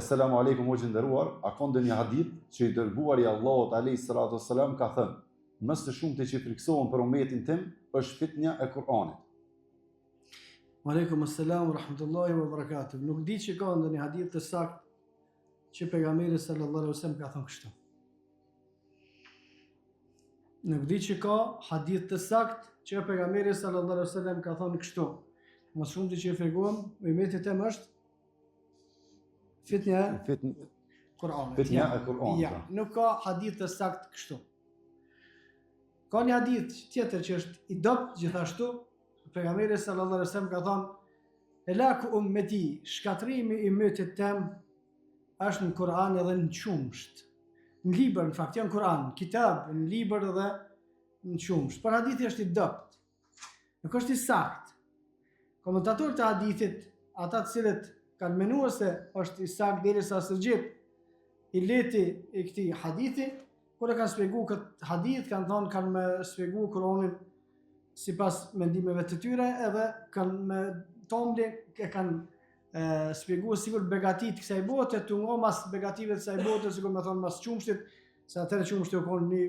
Selamu alaikum o gjënderuar, a ka ndonjë hadith që i dërguari Allahut alayhi salatu wassalam ka thënë: "Më së shumti që friksohen për ummetin tim është fitnja e Kur'anit." Aleikum assalam wa rahmatullahi wa barakatuh. Nuk di që ka ndonjë hadith të saktë që pejgamberi sallallahu alaihi wasallam ka thënë kështu. Nuk di që ka hadith të saktë që pejgamberi sallallahu alaihi wasallam ka thënë kështu. Më shumë që i friksohem ummetit tim është fitnja e Kur'anit. Fitnja e Kur'anit. Ja, nuk ka hadith të saktë kështu. Ka një hadith tjetër që është i dobët gjithashtu. Pejgamberi sallallahu alaihi wasallam ka thënë: "Elaku ummeti, shkatrimi i ummetit tim është në Kur'an edhe në qumsht." Në libër, në fakt, jo në Kur'an, në kitab, në libër edhe në qumsht. Por hadithi është i dobët. Nuk është i saktë. Komentatorët e hadithit, ata të cilët kanë menuar se është i saktë derisa së gjithë i leti i këtij hadithi, kur e kanë shpjeguar këtë hadith, kanë thonë kanë me shpjeguar Kur'anin sipas mendimeve të tyre, edhe kanë me tomli e kanë shpjeguar sikur begatit kësaj bote, të ngo mas begative të kësaj bote, sikur me thonë mas qumshtit, se atëherë qumshti u konë një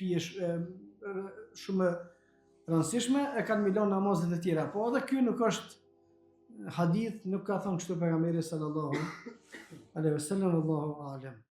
pije shumë rëndësishme, e kanë milon namazet e tjera. Po edhe ky nuk është hadith, nuk ka thonë kështu pejgamberi sallallahu alaihi wasallam, Allahu a'lam.